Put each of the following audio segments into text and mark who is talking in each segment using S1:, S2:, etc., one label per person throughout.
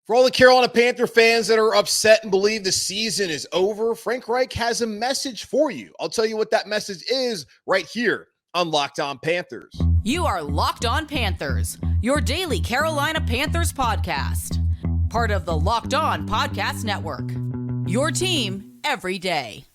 S1: For all the Carolina Panther fans that are upset and believe the season is over, Frank Reich has a message for you. I'll tell you what that message is right here on Locked On Panthers.
S2: You are Locked On Panthers, your daily Carolina Panthers podcast. Part of the Locked On Podcast Network, your team every day.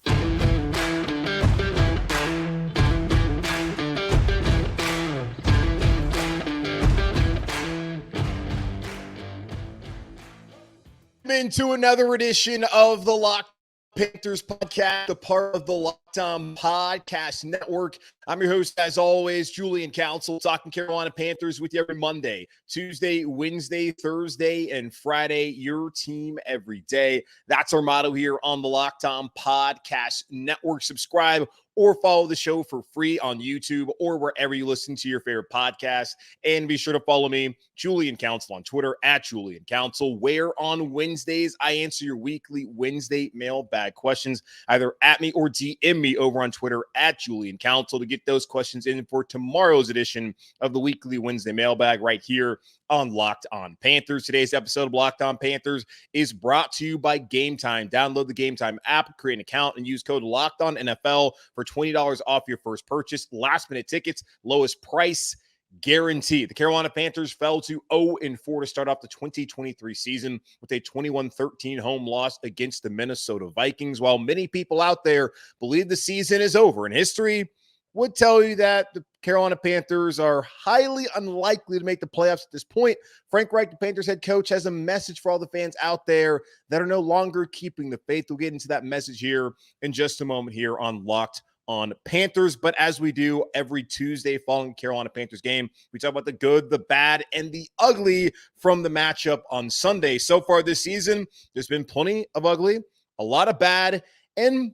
S1: Into another edition of the Locked Panthers podcast, a part of the Locked On Podcast Network. I'm your host, as always, Julian Council, talking Carolina Panthers with you every Monday, Tuesday, Wednesday, Thursday, and Friday. Your team every day. That's our motto here on the Locked On Podcast Network. Subscribe or follow the show for free on YouTube or wherever you listen to your favorite podcast. And be sure to follow me, Julian Council, on Twitter at Julian Council, where on Wednesdays I answer your weekly Wednesday mailbag questions, either at me or DM me over on Twitter at Julian Council to get those questions in for tomorrow's edition of the weekly Wednesday mailbag right here on Locked On Panthers. Today's episode of Locked On Panthers is brought to you by Game Time. Download the Game Time app, create an account, and use code LOCKEDONNFL for $20 off your first purchase. Last minute tickets, lowest price guaranteed. The Carolina Panthers fell to 0-4 to start off the 2023 season with a 21-13 home loss against the Minnesota Vikings. While many people out there believe the season is over, and history would tell you that the Carolina Panthers are highly unlikely to make the playoffs at this point, Frank Reich, the Panthers head coach, has a message for all the fans out there that are no longer keeping the faith. We'll get into that message here in just a moment here on Locked On Panthers. But as we do every Tuesday following the Carolina Panthers game, we talk about the good, the bad, and the ugly from the matchup on Sunday. So far this season, there's been plenty of ugly, a lot of bad, and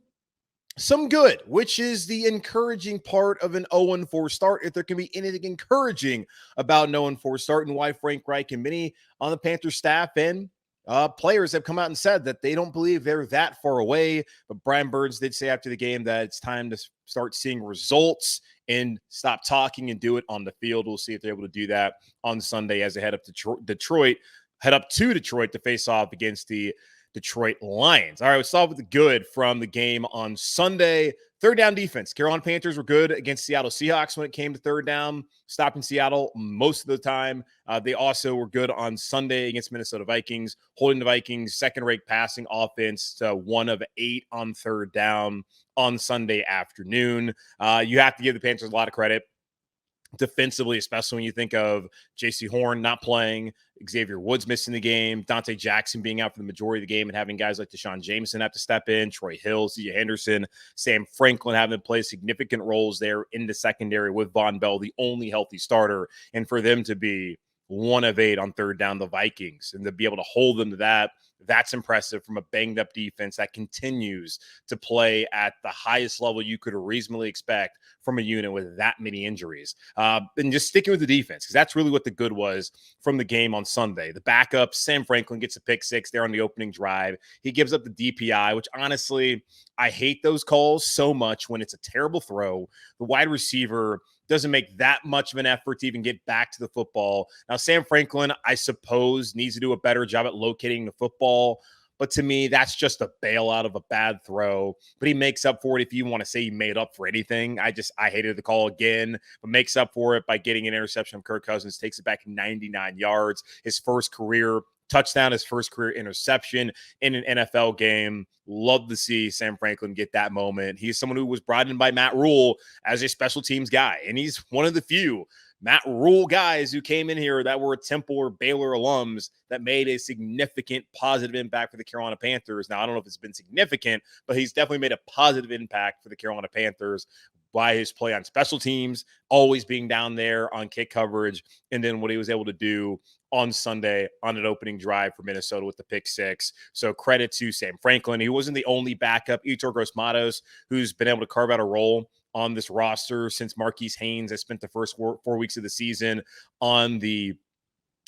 S1: some good, which is the encouraging part of an 0-4 start. If there can be anything encouraging about an 0-4 start, and why Frank Reich and many on the Panthers staff and players have come out and said that they don't believe they're that far away. But Brian Burns did say after the game that it's time to start seeing results and stop talking and do it on the field. We'll see if they're able to do that on Sunday as they head up to Detroit to face off against the Detroit Lions. All right, let's start with the good from the game on Sunday. Third down defense. Carolina Panthers were good against Seattle Seahawks when it came to third down, stopping Seattle most of the time. They also were good on Sunday against Minnesota Vikings, holding the Vikings' second-rate passing offense to 1 of 8 on third down on Sunday afternoon. You have to give the Panthers a lot of credit defensively, especially when you think of J.C. Horn not playing, Xavier Woods missing the game, Dante Jackson being out for the majority of the game, and having guys like Deshaun Jameson have to step in, Troy Hill, C.J. Henderson, Sam Franklin having to play significant roles there in the secondary with Von Bell, the only healthy starter, and for them to be 1 of 8 on third down, the Vikings, and to be able to hold them to that, that's impressive from a banged-up defense that continues to play at the highest level you could reasonably expect from a unit with that many injuries. And just sticking with the defense, because that's really what the good was from the game on Sunday. The backup, Sam Franklin, gets a pick six there on the opening drive. He gives up the DPI, which honestly, I hate those calls so much when it's a terrible throw. The wide receiver doesn't make that much of an effort to even get back to the football. Now, Sam Franklin, I suppose, needs to do a better job at locating the football. But to me, that's just a bailout of a bad throw. But he makes up for it if you want to say he made up for anything. I hated the call again, but makes up for it by getting an interception of Kirk Cousins, takes it back 99 yards. His first career touchdown, his first career interception in an NFL game. Love to see Sam Franklin get that moment. He's someone who was brought in by Matt Rule as a special teams guy, and he's one of the few Matt Rule guys who came in here that were Temple or Baylor alums that made a significant positive impact for the Carolina Panthers. Now, I don't know if it's been significant, but he's definitely made a positive impact for the Carolina Panthers by his play on special teams, always being down there on kick coverage, and then what he was able to do on Sunday on an opening drive for Minnesota with the pick six. So credit to Sam Franklin. He wasn't the only backup. Yetur Gross-Matos, who's been able to carve out a role on this roster since Marquise Haynes has spent the first 4 weeks of the season on the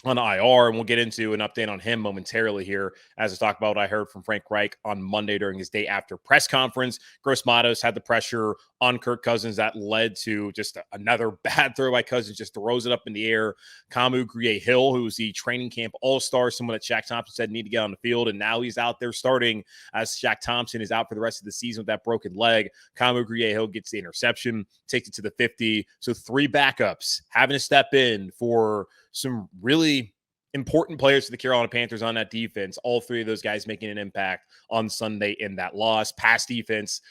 S1: on IR, and we'll get into an update on him momentarily here as I talk about what I heard from Frank Reich on Monday during his day after press conference. Gross Matos had the pressure on Kirk Cousins that led to just another bad throw by Cousins, just throws it up in the air. Kamu Grier-Hill, who was the training camp all-star, someone that Shaq Thompson said need to get on the field, and now he's out there starting as Shaq Thompson is out for the rest of the season with that broken leg. Kamu Grier-Hill gets the interception, takes it to the 50. So 3 backups having to step in for some really important players for the Carolina Panthers on that defense. All 3 of those guys making an impact on Sunday in that loss. Pass defense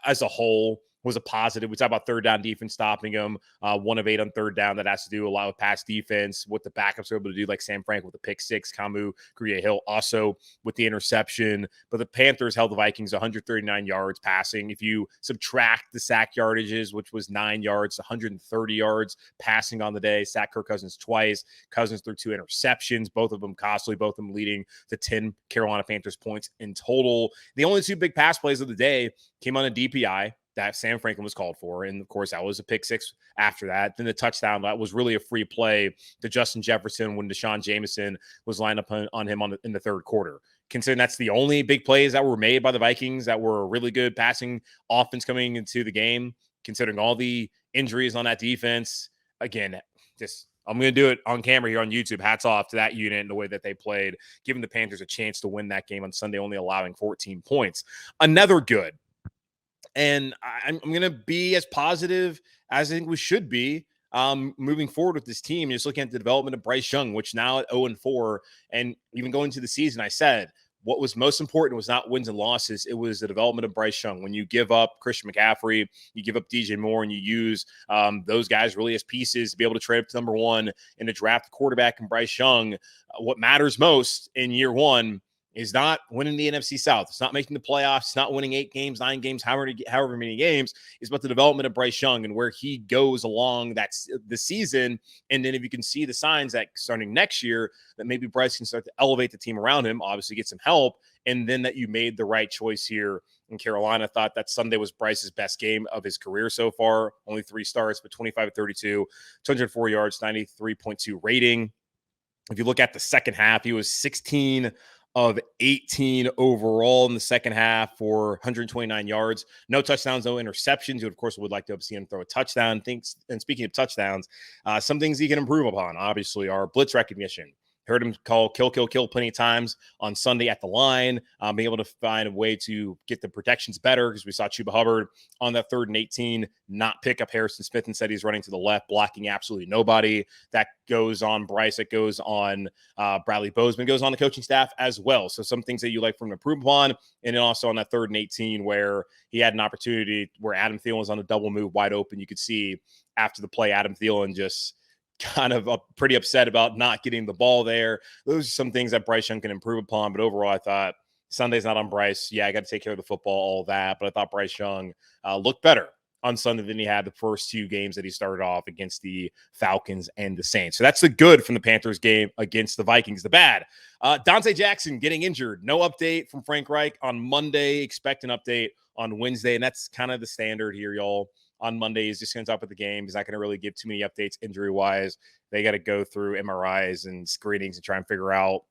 S1: as a whole was a positive. We talk about third down defense stopping them. 1 of 8 on third down. That has to do a lot with pass defense, what the backups are able to do, like Sam Frank with the pick 6, Kamu Grier-Hill also with the interception. But the Panthers held the Vikings 139 yards passing. If you subtract the sack yardages, which was 9 yards, 130 yards passing on the day, sacked Kirk Cousins twice. Cousins threw 2 interceptions, both of them costly, both of them leading to 10 Carolina Panthers points in total. The only 2 big pass plays of the day came on a DPI that Sam Franklin was called for. And of course, that was a pick 6 after that. Then the touchdown, that was really a free play to Justin Jefferson when Deshaun Jameson was lined up on him in the third quarter. Considering that's the only big plays that were made by the Vikings that were a really good passing offense coming into the game, considering all the injuries on that defense. Again, just I'm going to do it on camera here on YouTube. Hats off to that unit and the way that they played, giving the Panthers a chance to win that game on Sunday, only allowing 14 points. Another good. And I'm going to be as positive as I think we should be moving forward with this team. Just looking at the development of Bryce Young, which now at 0-4, and even going into the season, I said what was most important was not wins and losses. It was the development of Bryce Young. When you give up Christian McCaffrey, you give up DJ Moore, and you use those guys really as pieces to be able to trade up to number 1 and to draft the quarterback in Bryce Young, what matters most in year 1 is not winning the NFC South. It's not making the playoffs. It's not winning 8 games, 9 games, however many games. It's about the development of Bryce Young and where he goes along the season. And then if you can see the signs that starting next year that maybe Bryce can start to elevate the team around him, obviously get some help, and then that you made the right choice here in Carolina. Thought that Sunday was Bryce's best game of his career so far. Only 3 starts, but 25-32, 204 yards, 93.2 rating. If you look at the second half, he was 16 of 18 overall in the second half for 129 yards. No touchdowns, no interceptions. You, of course, would like to see him throw a touchdown. And speaking of touchdowns, some things he can improve upon, obviously, are blitz recognition. Heard him call kill plenty of times on Sunday at the line, being able to find a way to get the protections better because we saw Chuba Hubbard on that 3rd and 18 not pick up Harrison Smith and said he's running to the left, blocking absolutely nobody. That goes on Bryce. It goes on Bradley Bozeman, goes on the coaching staff as well. So some things that you like from him to improve upon. And then also on that 3rd and 18 where he had an opportunity where Adam Thielen was on a double move wide open. You could see after the play, Adam Thielen just kind of pretty upset about not getting the ball there. Those are some things that Bryce Young can improve upon. But overall, I thought Sunday's not on Bryce. Yeah, I got to take care of the football, all that. But I thought Bryce Young looked better on Sunday than he had the first 2 games that he started off against the Falcons and the Saints. So that's the good from the Panthers game against the Vikings. The bad, Dante Jackson getting injured. No update from Frank Reich on Monday. Expect an update on Wednesday. And that's kind of the standard here, y'all. On Monday, he's just going to talk about the game. He's not going to really give too many updates injury-wise. They got to go through MRIs and screenings and try and figure out,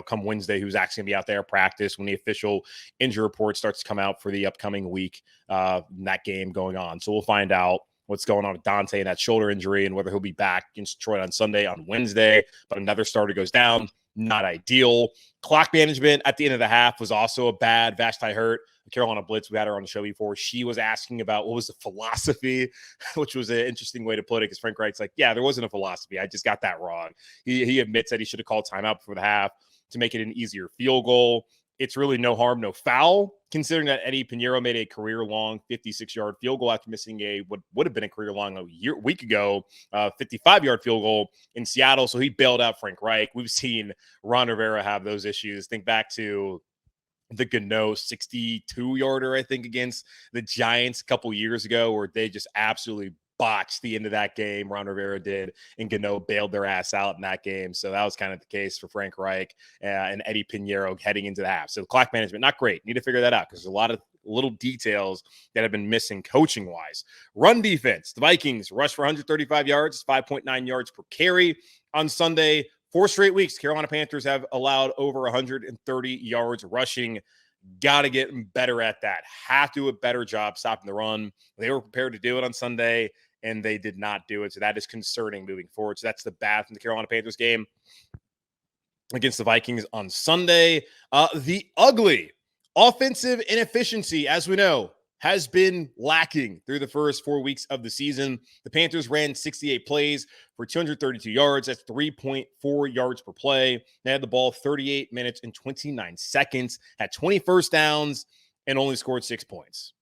S1: come Wednesday, who's actually going to be out there at practice when the official injury report starts to come out for the upcoming week, that game going on. So we'll find out what's going on with Dante and that shoulder injury and whether he'll be back against Detroit on Sunday, on Wednesday. But another starter goes down. Not ideal. Clock management at the end of the half was also a bad. Vashti Hurt, Carolina Blitz, we had her on the show before. She was asking about what was the philosophy, which was an interesting way to put it because Frank Reich's like, yeah, there wasn't a philosophy. I just got that wrong. He admits that he should have called timeout before the half to make it an easier field goal. It's really no harm, no foul, considering that Eddie Pinheiro made a career-long 56-yard field goal after missing what would have been a career-long week ago, 55-yard field goal in Seattle. So he bailed out Frank Reich. We've seen Ron Rivera have those issues. Think back to the Gano 62-yarder, I think, against the Giants a couple years ago, where they just absolutely botched the end of that game. Ron Rivera did, and Gano bailed their ass out in that game. So that was kind of the case for Frank Reich and Eddie Pinheiro heading into the half. So the clock management, not great. Need to figure that out because there's a lot of little details that have been missing coaching-wise. Run defense. The Vikings rushed for 135 yards, 5.9 yards per carry on Sunday. 4 straight weeks, Carolina Panthers have allowed over 130 yards rushing. Got to get better at that. Have to do a better job stopping the run. They were prepared to do it on Sunday, and they did not do it. So that is concerning moving forward. So that's the bad from the Carolina Panthers game against the Vikings on Sunday. The ugly offensive inefficiency, as we know, has been lacking through the first 4 weeks of the season. The Panthers ran 68 plays for 232 yards. That's 3.4 yards per play. They had the ball 38 minutes and 29 seconds, had 20 first downs, and only scored 6 points.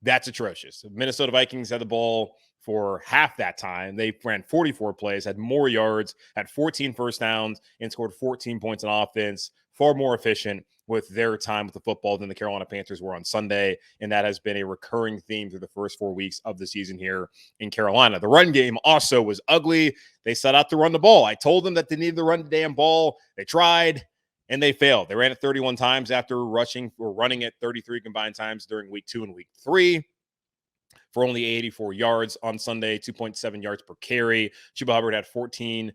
S1: That's atrocious. The Minnesota Vikings had the ball for half that time. They ran 44 plays, had more yards, had 14 first downs, and scored 14 points on offense. Far more efficient with their time with the football than the Carolina Panthers were on Sunday, and that has been a recurring theme through the first 4 weeks of the season here in Carolina. The run game also was ugly. They set out to run the ball. I told them that they needed to run the damn ball. They tried, and they failed. They ran it 31 times after running it 33 combined times during week 2 and week 3. For only 84 yards on Sunday, 2.7 yards per carry. Chuba Hubbard had 14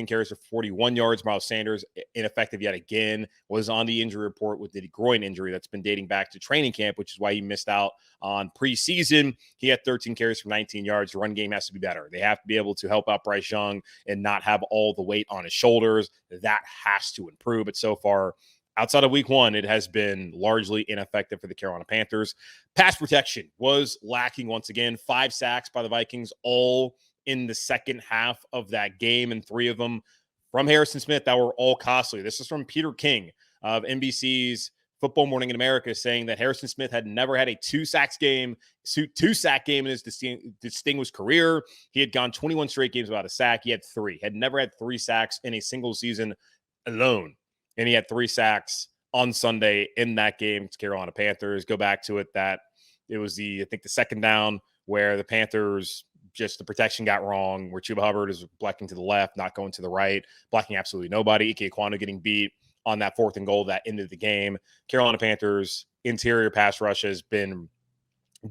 S1: carries for 41 yards. Miles Sanders, ineffective yet again, was on the injury report with the groin injury that's been dating back to training camp, which is why he missed out on preseason. He had 13 carries for 19 yards. The run game has to be better. They have to be able to help out Bryce Young and not have all the weight on his shoulders. That has to improve. But so far, outside of week 1, it has been largely ineffective for the Carolina Panthers. Pass protection was lacking once again. 5 sacks by the Vikings, all in the second half of that game, and 3 of them from Harrison Smith that were all costly. This is from Peter King of NBC's Football Morning in America, saying that Harrison Smith had never had a 2-sack game in his distinguished career. He had gone 21 straight games without a sack. He had 3. Had never had 3 sacks in a single season alone. And he had 3 sacks on Sunday in that game to Carolina Panthers. Go back to it that it was the second down where the Panthers, just the protection got wrong, where Chuba Hubbard is blocking to the left, not going to the right, blocking absolutely nobody. Ike Ekwonu getting beat on that 4th and goal that ended the game. Carolina Panthers interior pass rush has been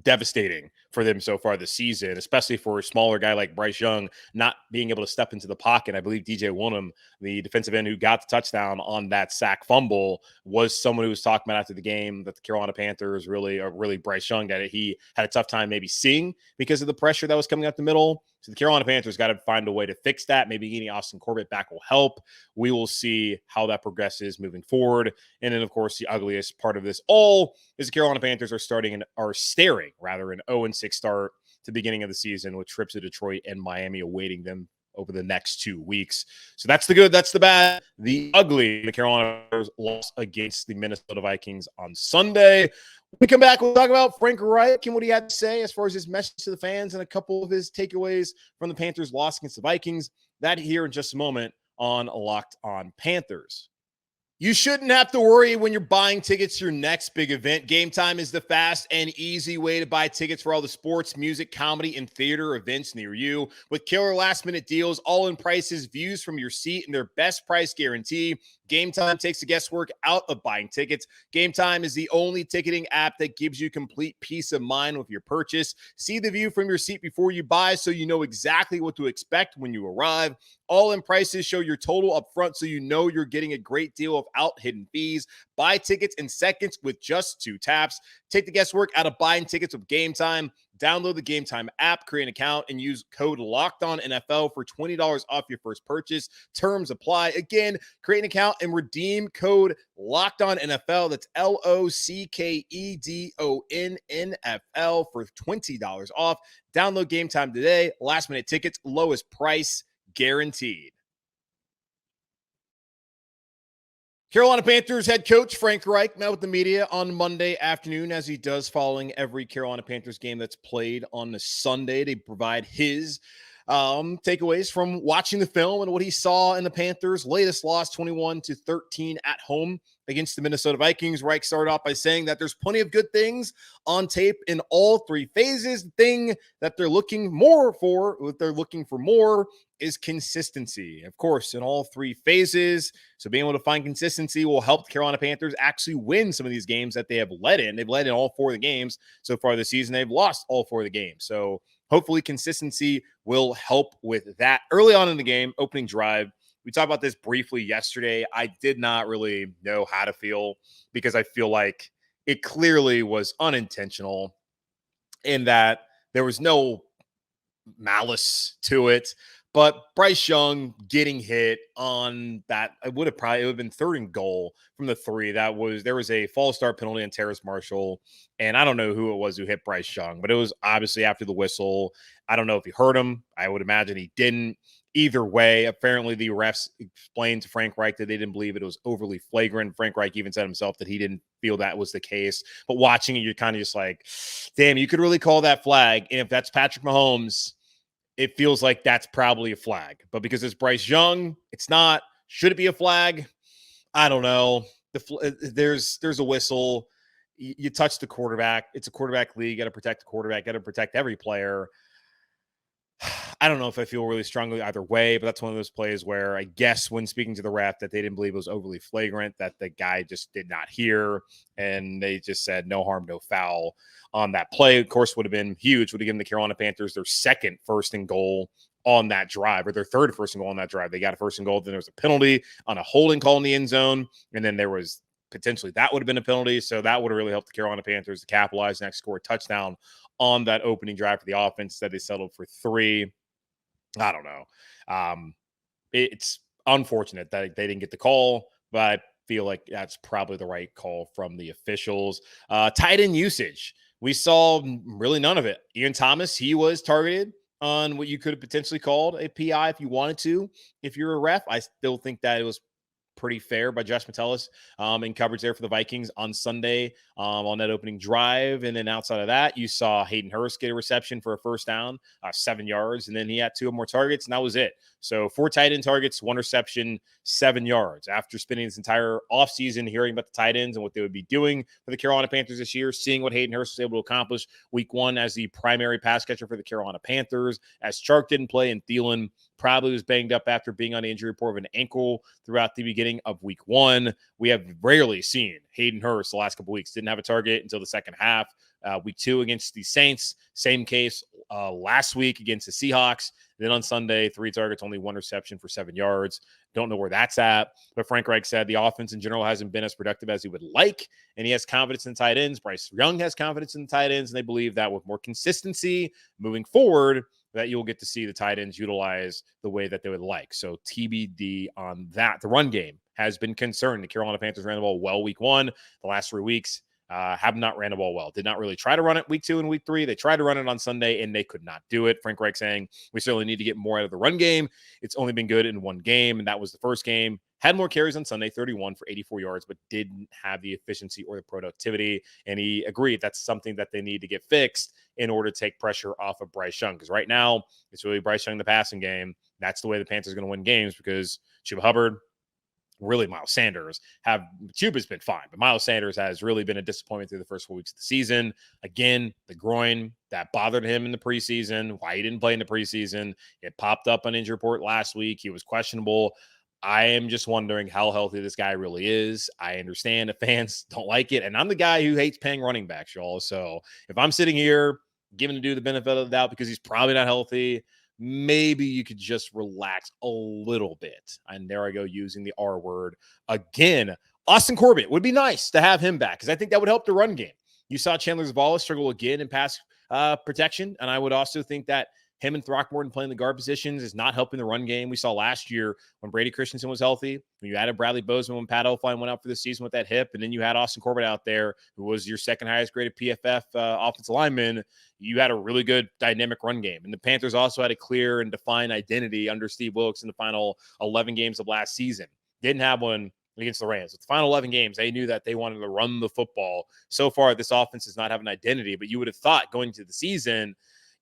S1: devastating for them so far this season, especially for a smaller guy like Bryce Young not being able to step into the pocket. I believe DJ Woonem, the defensive end who got the touchdown on that sack fumble, was someone who was talking about after the game that the Carolina Panthers really Bryce Young, that he had a tough time maybe seeing because of the pressure that was coming up the middle. So the Carolina Panthers got to find a way to fix that. Maybe getting Austin Corbett back will help. We will see how that progresses moving forward. And then, of course, the ugliest part of this all is the Carolina Panthers are staring an 0-6 start to the beginning of the season, with trips to Detroit and Miami awaiting them over the next 2 weeks. So that's the good, that's the bad. The ugly, the Carolina Panthers lost against the Minnesota Vikings on Sunday. When we come back, we'll talk about Frank Reich and what he had to say as far as his message to the fans and a couple of his takeaways from the Panthers' loss against the Vikings. That here in just a moment on Locked On Panthers. You shouldn't have to worry when you're buying tickets to your next big event. Game Time is the fast and easy way to buy tickets for all the sports, music, comedy, and theater events near you. With killer last-minute deals, all-in prices, views from your seat, and their best price guarantee, Game Time takes the guesswork out of buying tickets. Game Time is the only ticketing app that gives you complete peace of mind with your purchase. See the view from your seat before you buy so you know exactly what to expect when you arrive. All-in prices show your total up front so you know you're getting a great deal without hidden fees. Buy tickets in seconds with just 2 taps. Take the guesswork out of buying tickets with Game Time. Download the Game Time app, create an account, and use code LOCKEDONNFL for $20 off your first purchase. Terms apply. Again, create an account and redeem code LOCKEDONNFL. That's LOCKEDONNFL for $20 off. Download Game Time today. Last minute tickets, lowest price guaranteed. Carolina Panthers head coach Frank Reich met with the media on Monday afternoon, as he does following every Carolina Panthers game that's played on the Sunday. They provide his takeaways from watching the film and what he saw in the Panthers' latest loss, 21-13 at home against the Minnesota Vikings. Reich started off by saying that there's plenty of good things on tape in all three phases. The thing that they're looking for more is consistency, of course, in all three phases. So being able to find consistency will help the Carolina Panthers actually win some of these games that they have led in. They've led in all four of the games so far this season. They've lost all four of the games. So hopefully consistency will help with that. Early on in the game, opening drive, we talked about this briefly yesterday. I did not really know how to feel because I feel like it clearly was unintentional in that there was no malice to it. But Bryce Young getting hit on that, it would have been 3rd and goal from the 3. There was a false start penalty on Terrace Marshall, and I don't know who it was who hit Bryce Young, but it was obviously after the whistle. I don't know if he hurt him. I would imagine he didn't. Either way, apparently the refs explained to Frank Reich that they didn't believe it was overly flagrant. Frank Reich even said himself that he didn't feel that was the case. But watching it, you're kind of just like, damn, you could really call that flag. And if that's Patrick Mahomes, it feels like that's probably a flag. But because it's Bryce Young, it's not. Should it be a flag? I don't know. There's a whistle. You touch the quarterback. It's a quarterback league. You got to protect the quarterback. Got to protect every player. I don't know if I feel really strongly either way, but that's one of those plays where I guess when speaking to the ref that they didn't believe it was overly flagrant, that the guy just did not hear, and they just said no harm, no foul on that play. Of course, would have been huge, would have given the Carolina Panthers their 2nd 1st and goal on that drive, or their 3rd 1st and goal on that drive. They got a 1st and goal, then there was a penalty on a holding call in the end zone, and then there was potentially that would have been a penalty, so that would have really helped the Carolina Panthers to capitalize and actually score a touchdown on that opening drive for the offense. Instead, they settled for 3. I don't know. It's unfortunate that they didn't get the call, but I feel like that's probably the right call from the officials. Tight end usage. We saw really none of it. Ian Thomas, he was targeted on what you could have potentially called a PI if you wanted to. If you're a ref, I still think that it was pretty fair by Josh Metellus in coverage there for the Vikings on Sunday on that opening drive. And then outside of that, you saw Hayden Hurst get a reception for a 1st down, 7 yards, and then he had 2 more targets, and that was it. So 4 tight end targets, 1 reception, 7 yards. After spending this entire offseason hearing about the tight ends and what they would be doing for the Carolina Panthers this year, seeing what Hayden Hurst was able to accomplish week 1 as the primary pass catcher for the Carolina Panthers, as Chark didn't play and Thielen probably was banged up after being on the injury report of an ankle throughout the beginning of week 1. We have rarely seen Hayden Hurst the last couple weeks. Didn't have a target until the second half. Week 2 against the Saints, same case last week against the Seahawks. Then on Sunday, 3 targets, only 1 reception for 7 yards. Don't know where that's at. But Frank Reich said the offense in general hasn't been as productive as he would like, and he has confidence in tight ends. Bryce Young has confidence in the tight ends, and they believe that with more consistency moving forward, that you'll get to see the tight ends utilize the way that they would like. So TBD on that. The run game has been concerned. The Carolina Panthers ran the ball well week 1. The last 3 weeks have not ran the ball well. Did not really try to run it week 2 and week 3. They tried to run it on Sunday, and they could not do it. Frank Reich saying, we certainly need to get more out of the run game. It's only been good in 1 game, and that was the first game. Had more carries on Sunday, 31 for 84 yards, but didn't have the efficiency or the productivity. And he agreed that's something that they need to get fixed in order to take pressure off of Bryce Young. Because right now, it's really Bryce Young in the passing game. That's the way the Panthers are going to win games, because Chuba Hubbard, really Miles Sanders, Chuba's been fine, but Miles Sanders has really been a disappointment through the first 4 weeks of the season. Again, the groin that bothered him in the preseason, why he didn't play in the preseason. It popped up on injury report last week. He was questionable. I am just wondering how healthy this guy really is. I understand if fans don't like it, and I'm the guy who hates paying running backs, y'all. So if I'm sitting here giving the dude the benefit of the doubt because he's probably not healthy, maybe you could just relax a little bit. And there I go, using the R word again. Austin Corbett would be nice to have him back, because I think that would help the run game. You saw Chandler Zavala struggle again in pass protection, and I would also think that him and Throckmorton playing the guard positions is not helping the run game. We saw last year when Brady Christensen was healthy, when you added Bradley Bozeman, when Pat Elflein went out for the season with that hip, and then you had Austin Corbett out there, who was your 2nd highest graded PFF offensive lineman. You had a really good dynamic run game. And the Panthers also had a clear and defined identity under Steve Wilkes in the final 11 games of last season. Didn't have one against the Rams. With the final 11 games, they knew that they wanted to run the football. So far, this offense does not have an identity, but you would have thought going into the season,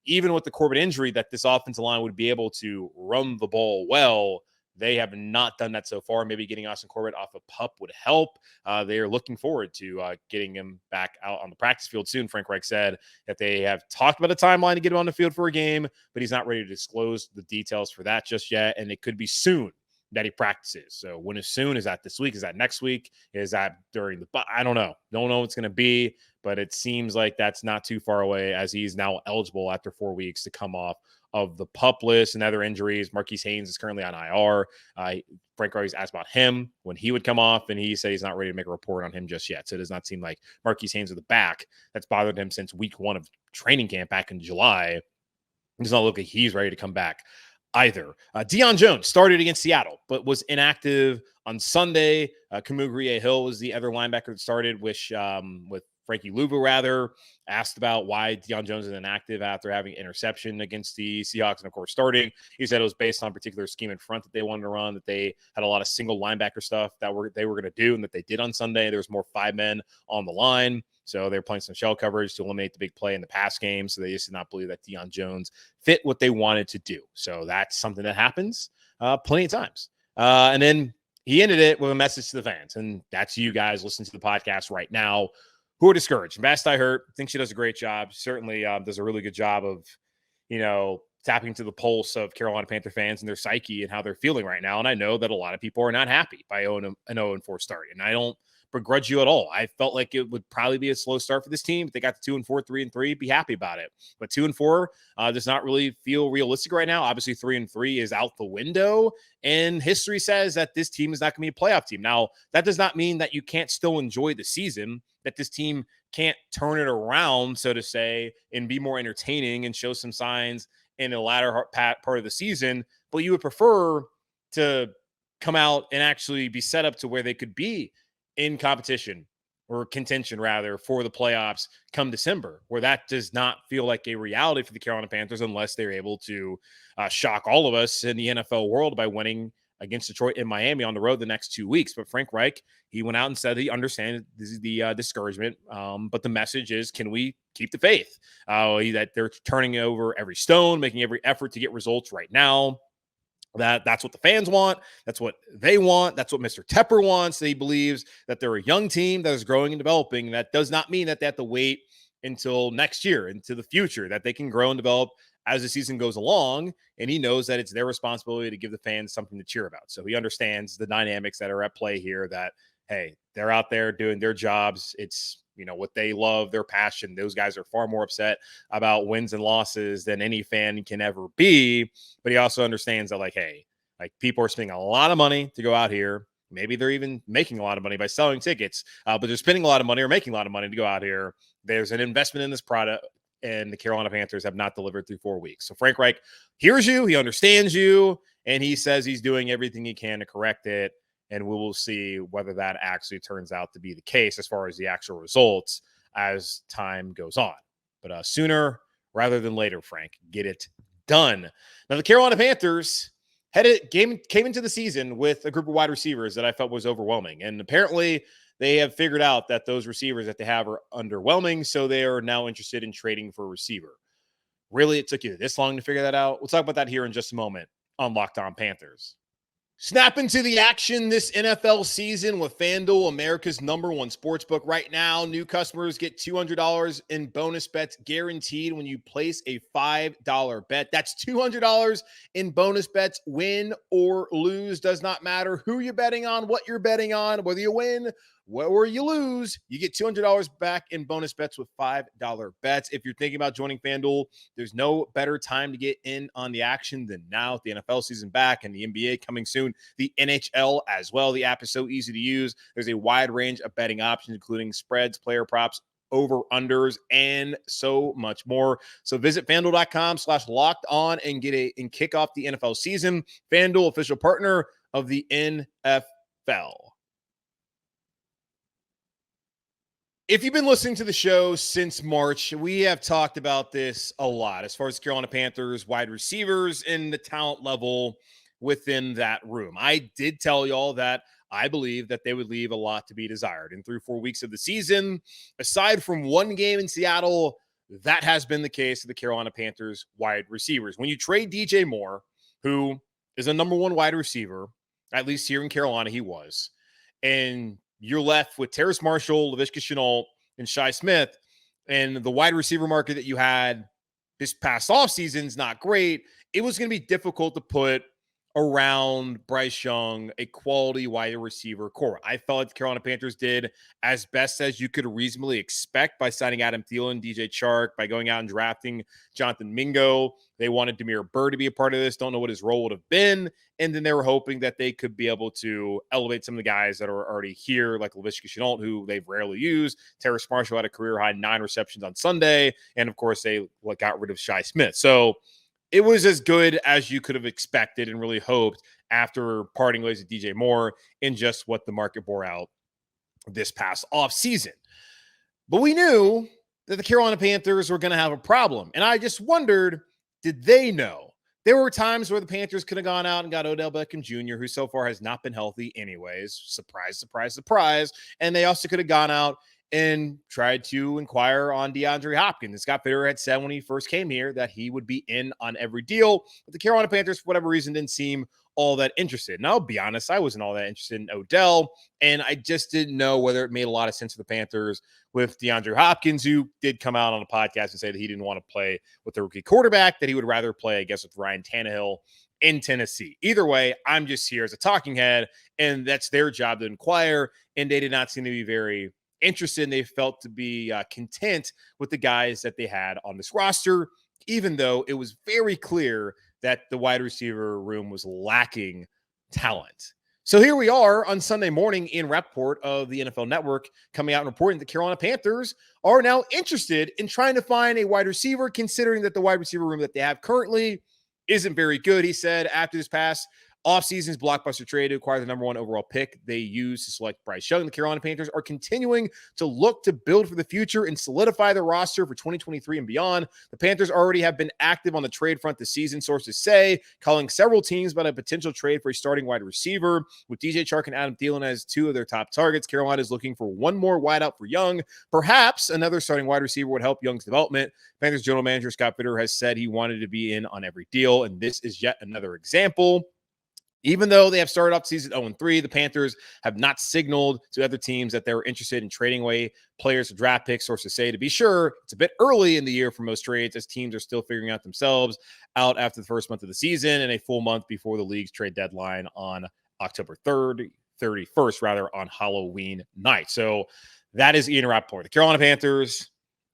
S1: even with the Corbett injury, that this offensive line would be able to run the ball well. They have not done that so far. Maybe getting Austin Corbett off a PUP would help. They are looking forward to getting him back out on the practice field soon. Frank Reich said that they have talked about a timeline to get him on the field for a game, but he's not ready to disclose the details for that just yet, and it could be soon that he practices. So when is soon? Is that this week? Is that next week? Is that during the – I don't know. Don't know what it's going to be, but it seems like that's not too far away as he's now eligible after 4 weeks to come off of the PUP list and other injuries. Marquise Haynes is currently on IR. Frank Reich asked about him when he would come off, and he said he's not ready to make a report on him just yet. So it does not seem like Marquise Haynes of the back that's bothered him since week 1 of training camp back in July. It does not look like he's ready to come back either. Dion Jones started against Seattle, but was inactive on Sunday. Kamugrier Hill was the other linebacker that started, with Frankie Louvu, asked about why Dion Jones is inactive after having interception against the Seahawks and, of course, starting. He said it was based on a particular scheme in front that they wanted to run, that they had a lot of single linebacker stuff that they were going to do and that they did on Sunday. There was more 5 men on the line. So they're playing some shell coverage to eliminate the big play in the pass game. So they just did not believe that Dion Jones fit what they wanted to do. So that's something that happens plenty of times. And then he ended it with a message to the fans. And that's you guys listening to the podcast right now who are discouraged. Best I heard, think she does a great job. Certainly does a really good job of, tapping to the pulse of Carolina Panther fans and their psyche and how they're feeling right now. And I know that a lot of people are not happy by an 0-4 start. And I don't begrudge you at all. I felt like it would probably be a slow start for this team. If they got to 2-4, 3-3, be happy about it. But 2-4 does not really feel realistic right now. Obviously, 3-3 is out the window, and history says that this team is not going to be a playoff team. Now, that does not mean that you can't still enjoy the season, that this team can't turn it around, so to say, and be more entertaining and show some signs in the latter part of the season. But you would prefer to come out and actually be set up to where they could be in competition or contention rather for the playoffs come December, where that does not feel like a reality for the Carolina Panthers unless they're able to shock all of us in the NFL world by winning against Detroit and Miami on the road the next 2 weeks. But Frank Reich, he went out and said he understands this is the discouragement, but the message is, can we keep the faith? That they're turning over every stone, making every effort to get results right now. That's what the fans want. That's what they want. That's what Mr. Tepper wants. He believes that they're a young team that is growing and developing. That does not mean that they have to wait until next year, into the future, that they can grow and develop as the season goes along. And he knows that it's their responsibility to give the fans something to cheer about. So he understands the dynamics that are at play here, that, hey, they're out there doing their jobs. It's, what they love, their passion. Those guys are far more upset about wins and losses than any fan can ever be. But he also understands that, hey, people are spending a lot of money to go out here. Maybe they're even making a lot of money by selling tickets, but they're spending a lot of money or making a lot of money to go out here. There's an investment in this product, and the Carolina Panthers have not delivered through 4 weeks. So Frank Reich hears you, he understands you, and he says he's doing everything he can to correct it. And we will see whether that actually turns out to be the case as far as the actual results as time goes on. But sooner rather than later, Frank, get it done. Now, the Carolina Panthers came into the season with a group of wide receivers that I felt was overwhelming. And apparently they have figured out that those receivers that they have are underwhelming, so they are now interested in trading for a receiver. Really, it took you this long to figure that out? We'll talk about that here in just a moment on Locked On Panthers. Snap into the action this NFL season with FanDuel, America's #1 sportsbook. Right now, new customers get $200 in bonus bets guaranteed when you place a $5 bet. That's $200 in bonus bets, win or lose. Does not matter who you're betting on, what you're betting on, whether you win or you lose, you get $200 back in bonus bets with $5 bets. If you're thinking about joining FanDuel, there's no better time to get in on the action than now. The NFL season back and the NBA coming soon, the NHL as well. The app is so easy to use. There's a wide range of betting options, including spreads, player props, over-unders, and so much more. So visit FanDuel.com/locked on and kick off the NFL season. FanDuel, official partner of the NFL. If you've been listening to the show since March, we have talked about this a lot as far as the Carolina Panthers wide receivers and the talent level within that room. I did tell y'all that I believe that they would leave a lot to be desired. And through 4 weeks of the season, aside from one game in Seattle, that has been the case of the Carolina Panthers wide receivers. When you trade DJ Moore, who is a number one wide receiver, at least here in Carolina, he was, and you're left with Terrace Marshall, Laviska Shenault, and Shi Smith, and the wide receiver market that you had this past offseason is not great. It was going to be difficult to put around Bryce Young a quality wide receiver core. I felt like the Carolina Panthers did as best as you could reasonably expect by signing Adam Thielen, DJ Chark, by going out and drafting Jonathan Mingo. They wanted Demir Burr to be a part of this. Don't know what his role would have been. And then they were hoping that they could be able to elevate some of the guys that are already here, like Laviska Shenault, who they've rarely used. Terrace Marshall had a career-high 9 receptions on Sunday. And, of course, they got rid of Shi Smith. So it was as good as you could have expected and really hoped after parting ways with DJ Moore in just what the market bore out this past offseason. But we knew that the Carolina Panthers were going to have a problem. And I just wondered, did they know? There were times where the Panthers could have gone out and got Odell Beckham Jr., who so far has not been healthy anyways. Surprise, surprise, surprise. And they also could have gone out and tried to inquire on DeAndre Hopkins. Scott Fitterer had said when he first came here that he would be in on every deal. But the Carolina Panthers, for whatever reason, didn't seem all that interested. And I'll be honest, I wasn't all that interested in Odell, and I just didn't know whether it made a lot of sense for the Panthers with DeAndre Hopkins, who did come out on a podcast and say that he didn't want to play with the rookie quarterback, that he would rather play, I guess, with Ryan Tannehill in Tennessee. Either way, I'm just here as a talking head, and that's their job to inquire, and they did not seem to be very interested, and they felt to be content with the guys that they had on this roster, even though it was very clear that the wide receiver room was lacking talent. So here we are on Sunday morning in Rapport of the NFL Network, coming out and reporting that the Carolina Panthers are now interested in trying to find a wide receiver, considering that the wide receiver room that they have currently isn't very good. He said after this past offseason's blockbuster trade to acquire the number 1 overall pick they used to select Bryce Young, the Carolina Panthers are continuing to look to build for the future and solidify their roster for 2023 and beyond. The Panthers already have been active on the trade front this season, sources say, calling several teams about a potential trade for a starting wide receiver. With DJ Chark and Adam Thielen as 2 of their top targets, Carolina is looking for one more wideout for Young. Perhaps another starting wide receiver would help Young's development. Panthers general manager Scott Fitterer has said he wanted to be in on every deal, and this is yet another example. Even though they have started off the season 0-3, the Panthers have not signaled to other teams that they were interested in trading away players for draft picks. Sources say, to be sure, it's a bit early in the year for most trades, as teams are still figuring out themselves out after the first month of the season and a full month before the league's trade deadline on October 31st, rather, on Halloween night. So that is Ian Rapport. The Carolina Panthers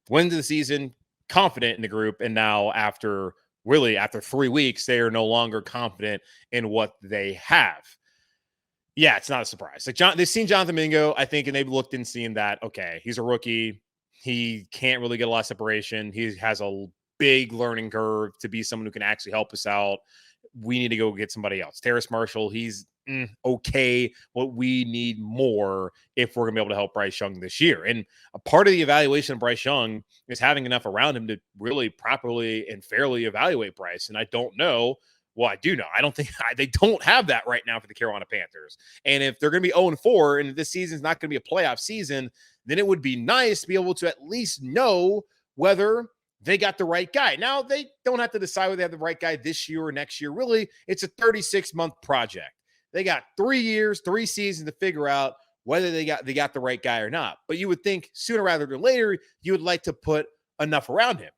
S1: went into the season confident in the group, and now after 3 weeks, they are no longer confident in what they have. Yeah, it's not a surprise. Like they've seen Jonathan Mingo, I think, and they've looked and seen that, okay, he's a rookie. He can't really get a lot of separation. He has a big learning curve to be someone who can actually help us out. We need to go get somebody else. Terrace Marshall, he's okay, but we need more if we're going to be able to help Bryce Young this year. And a part of the evaluation of Bryce Young is having enough around him to really properly and fairly evaluate Bryce. And I don't know. Well, I do know. I don't think they don't have that right now for the Carolina Panthers. And if they're going to be 0-4 and this season is not going to be a playoff season, then it would be nice to be able to at least know whether they got the right guy. Now, they don't have to decide whether they have the right guy this year or next year. Really, it's a 36-month project. They got 3 years, 3 seasons to figure out whether they got the right guy or not. But you would think sooner rather than later, you would like to put enough around him.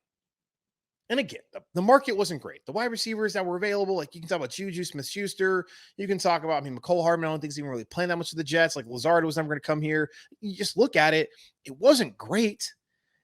S1: And again, the market wasn't great. The wide receivers that were available, like you can talk about Juju Smith-Schuster. You can talk about, McCole Hardman, I don't think he's even really playing that much with the Jets. Like Lazard was never going to come here. You just look at it. It wasn't great.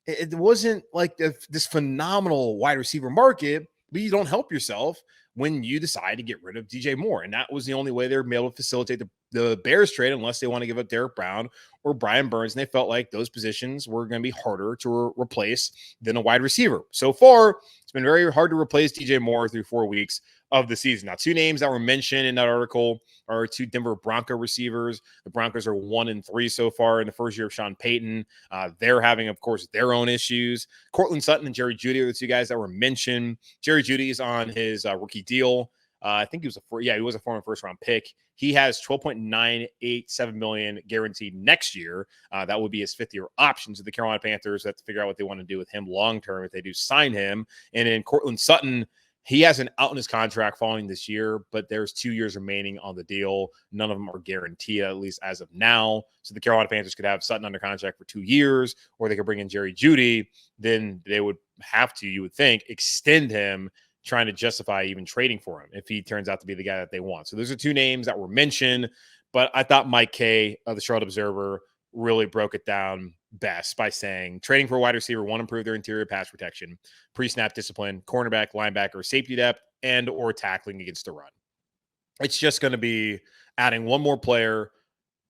S1: It wasn't like this phenomenal wide receiver market, but you don't help yourself when you decide to get rid of DJ Moore. And that was the only way they were able to facilitate the Bears trade, unless they want to give up Derek Brown or Brian Burns. And they felt like those positions were going to be harder to replace than a wide receiver. So far, it's been very hard to replace DJ Moore through 4 weeks of the season. Now, 2 names that were mentioned in that article are 2 Denver Bronco receivers. The Broncos are 1-3 so far in the first year of Sean Payton. They're having, of course, their own issues. Cortland Sutton and Jerry Jeudy are the 2 guys that were mentioned. Jerry Jeudy is on his rookie deal. I think he was a former first-round pick He has $12.987 million guaranteed next year. That would be his fifth-year option. So the Carolina Panthers have to figure out what they want to do with him long-term if they do sign him. And then Cortland Sutton, he has an out in his contract following this year, but there's 2 years remaining on the deal. None of them are guaranteed, at least as of now. So the Carolina Panthers could have Sutton under contract for 2 years, or they could bring in Jerry Jeudy. Then they would have to, you would think, extend him, trying to justify even trading for him if he turns out to be the guy that they want. So those are two names that were mentioned, but I thought Mike Kay of the Charlotte Observer really broke it down best by saying trading for a wide receiver won't improve their interior pass protection, pre-snap discipline, cornerback, linebacker, safety depth, and or tackling against the run. It's just going to be adding one more player,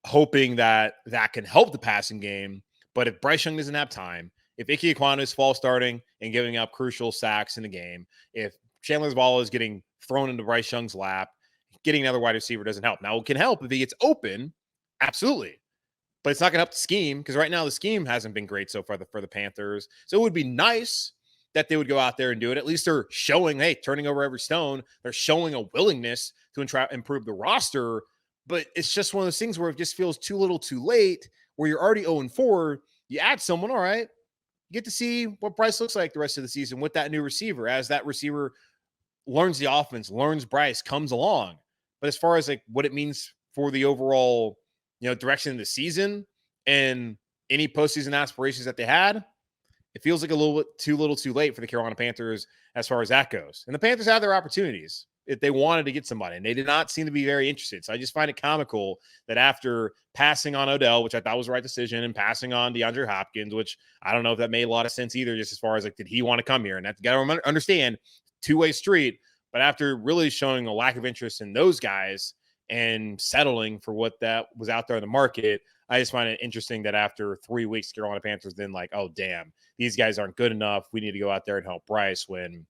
S1: hoping that that can help the passing game. But if Bryce Young doesn't have time, if Ike Ekwonu is false starting and giving up crucial sacks in the game, if Chandler Zavala is getting thrown into Bryce Young's lap, getting another wide receiver doesn't help. Now, it can help if he gets open, absolutely. But it's not going to help the scheme, because right now the scheme hasn't been great so far for the Panthers. So it would be nice that they would go out there and do it. At least they're showing, hey, turning over every stone. They're showing a willingness to improve the roster. But it's just one of those things where it just feels too little too late, where you're already 0-4. You add someone, all right, you get to see what Bryce looks like the rest of the season with that new receiver, as that receiver learns the offense, learns Bryce, comes along. But as far as like what it means for the overall, direction of the season and any postseason aspirations that they had, it feels like a little too late for the Carolina Panthers as far as that goes. And the Panthers had their opportunities if they wanted to get somebody, and they did not seem to be very interested. So I just find it comical that after passing on Odell, which I thought was the right decision, and passing on DeAndre Hopkins, which I don't know if that made a lot of sense either, just as far as like, did he want to come here? And that's got to understand, two-way street. But after really showing a lack of interest in those guys and settling for what that was out there in the market, I just find it interesting that after 3 weeks, Carolina Panthers then like, oh, damn, these guys aren't good enough. We need to go out there and help Bryce, when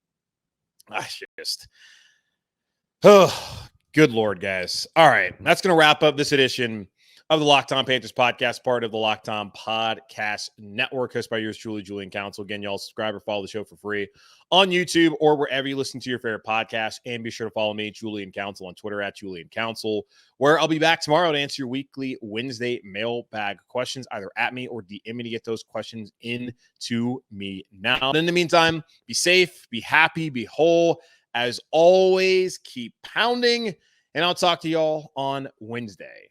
S1: oh, good Lord, guys. All right, that's going to wrap up this edition of the Locked On Panthers podcast, part of the Locked On Podcast Network, hosted by yours truly, Julian Council. Again, y'all subscribe or follow the show for free on YouTube or wherever you listen to your favorite podcast. And be sure to follow me, Julian Council, on Twitter at Julian Council, where I'll be back tomorrow to answer your weekly Wednesday mailbag questions, either at me or DM me to get those questions into me now. But in the meantime, be safe, be happy, be whole. As always, keep pounding, and I'll talk to y'all on Wednesday.